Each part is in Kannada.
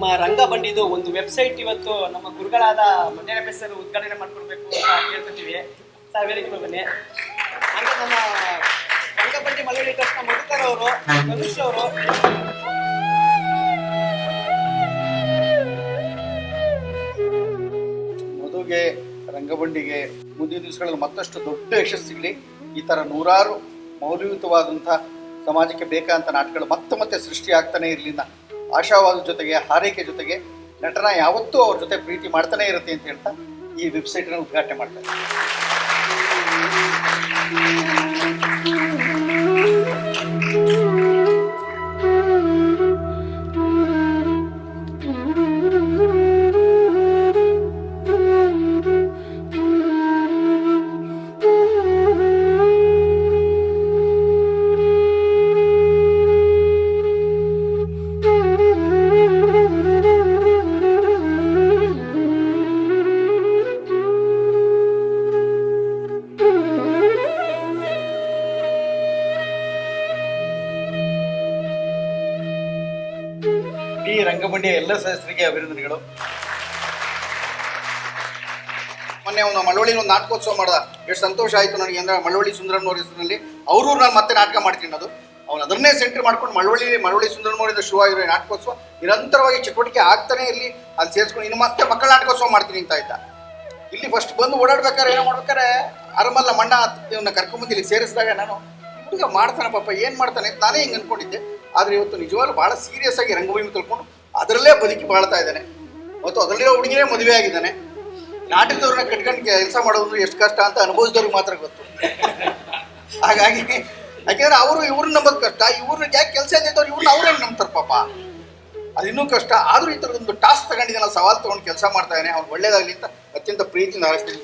ನಮ್ಮ ರಂಗಬಂಡಿದು ಒಂದು ವೆಬ್ಸೈಟ್ ಇವತ್ತು ನಮ್ಮ ಗುರುಗಳಾದ ಮಂಡ್ಯ ಸರ್ ಉದ್ಘಾಟನೆ ಮಾಡ್ಕೊಡ್ಬೇಕು ಅಂತ ಕೇಳ್ಕೊತೀವಿ. ಸರ್ ವೇದಿಕೆ ಬನ್ನಿ. ಹಂಗೆ ನಮ್ಮ ರಂಗಬಂಡಿ ಮಳವಳ್ಳಿ ಟ್ರಸ್ಟ್ ಮಧುಕರ್ ಅವರು, ಧನುಷ್ ಅವರು. ಮಧುಗೆ, ರಂಗಬಂಡಿಗೆ ಮುಂದಿನ ದಿವಸಗಳಲ್ಲಿ ಮತ್ತಷ್ಟು ದೊಡ್ಡ ಯಶಸ್ಸು ಸಿಗಲಿ. ಈ ಥರ ನೂರಾರು ಮೌಲ್ಯಯುತವಾದಂಥ ಸಮಾಜಕ್ಕೆ ಬೇಕಾದಂಥ ನಾಟಕಗಳು ಮತ್ತೆ ಮತ್ತೆ ಸೃಷ್ಟಿ ಆಗ್ತಾನೆ ಇರಲಿ. ಆಶಾವಾದ ಜೊತೆಗೆ, ಹಾರೈಕೆ ಜೊತೆಗೆ ನಟನ ಯಾವತ್ತೂ ಅವ್ರ ಜೊತೆ ಪ್ರೀತಿ ಮಾಡ್ತಾನೆ ಇರುತ್ತೆ ಅಂತ ಹೇಳ್ತಾ ಈ ವೆಬ್ಸೈಟ್ನ ಉದ್ಘಾಟನೆ ಮಾಡ್ತಾರೆ. ಈ ರಂಗಬಂಡಿಯ ಎಲ್ಲ ಸದಸ್ಯರಿಗೆ ಅಭಿನಂದನೆಗಳು. ಮೊನ್ನೆ ಅವನು ಮಳವಳ್ಳಿ ಒಂದು ನಾಟಕೋತ್ಸವ ಮಾಡ್ದ, ಎಷ್ಟು ಸಂತೋಷ ಆಯಿತು ನನಗೆ. ಅಂದ್ರೆ ಮಳವಳ್ಳಿ ಸುಂದರಮ್ಮನವ್ರ ಹೆಸರಿನಲ್ಲಿ ಅವರು ನಾನು ಮತ್ತೆ ನಾಟಕ ಮಾಡ್ತೀನಿ ಅದು. ಅವನು ಅದನ್ನೇ ಸೆಂಟರ್ ಮಾಡ್ಕೊಂಡು ಮಳವಳ್ಳಿ ಸುಂದರಮ್ಮನವರಿಂದ ಶುರುವಾಗಿರೋ ನಾಟಕೋತ್ಸವ ನಿರಂತರವಾಗಿ ಚಟುವಟಿಕೆ ಆಗ್ತಾನೆ ಇರಲಿ. ಅಲ್ಲಿ ಸೇರಿಸ್ಕೊಂಡು ಇನ್ನು ಮತ್ತೆ ಮಕ್ಕಳ ನಾಟಕೋತ್ಸವ ಮಾಡ್ತೀನಿ ಅಂತ ಆಯ್ತಾ. ಇಲ್ಲಿ ಫಸ್ಟ್ ಬಂದು ಓಡಾಡ್ಬೇಕಾರೆ ಏನೋ ಮಾಡ್ಬೇಕಾರೆ ಅರಮಲ್ಲ ಮಣ್ಣ ಇವನ್ನ ಕರ್ಕೊಂಬಂದು ಇಲ್ಲಿ ಸೇರಿಸಿದಾಗ ನಾನು ಹುಡುಗ ಮಾಡ್ತಾನೆ ಪಾಪ ಏನು ಮಾಡ್ತಾನೆ ಅಂತ ನಾನೇ ಹಿಂಗೆ ಅಂದ್ಕೊಂಡಿದ್ದೆ. ಆದರೆ ಇವತ್ತು ನಿಜವಾಗ್ಲೂ ಭಾಳ ಸೀರಿಯಸ್ ಆಗಿ ರಂಗಭೂಮಿ ತಿಳ್ಕೊಂಡು ಅದರಲ್ಲೇ ಬದುಕಿ ಬಾಳ್ತಾ ಇದ್ದಾನೆ. ಮತ್ತು ಅದರಲ್ಲಿರೋ ಹುಡುಗಿನೇ ಮದುವೆ ಆಗಿದ್ದಾನೆ. ನಾಟಕದವ್ರನ್ನ ಕಟ್ಕೊಂಡು ಕೆಲಸ ಮಾಡೋದು ಎಷ್ಟು ಕಷ್ಟ ಅಂತ ಅನುಭವಿಸಿದವ್ರಿಗೆ ಮಾತ್ರ ಗೊತ್ತು. ಹಾಗಾಗಿ ಯಾಕೆಂದ್ರೆ ಅವರು ಇವ್ರನ್ನ ನಂಬೋದು ಕಷ್ಟ, ಇವ್ರಿಗೆ ಯಾಕೆ ಕೆಲಸ ಇದ್ದವ್ರು ಇವ್ರನ್ನ ಅವ್ರೇನು ನಂಬ್ತಾರೆ ಪಾಪ, ಅದು ಇನ್ನೂ ಕಷ್ಟ. ಆದರೂ ಈ ಥರದೊಂದು ಟಾಸ್ಕ್ ತಗೊಂಡಿದ್ದಾನೆ, ಸವಾಲು ತೊಗೊಂಡು ಕೆಲಸ ಮಾಡ್ತಾ ಇದ್ದಾನೆ. ಅವ್ನು ಒಳ್ಳೇದಾಗಲಿ ಅಂತ ಅತ್ಯಂತ ಪ್ರೀತಿಯಿಂದ ಹಾರೈಸ್ತೀನಿ.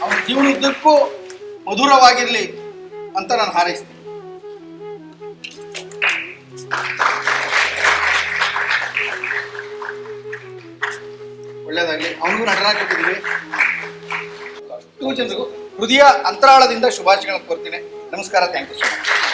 ಅವನ ಜೀವನದುದ್ದಕ್ಕೂ ಮಧುರವಾಗಿರಲಿ ಅಂತ ನಾನು ಹಾರೈಸ್ತೀನಿ. ಒಳ್ಳೇದಾಗಲಿ. ಅವನಿಗೂ ನಟನಾಗಿ ಕೊಟ್ಟಿದ್ದೀವಿ. ಅಷ್ಟು ಜನರಿಗೂ ಹೃದಯ ಅಂತರಾಳದಿಂದ ಶುಭಾಶಯಗಳನ್ನು ಕೋರ್ತೀನಿ. ನಮಸ್ಕಾರ. Thank you so much.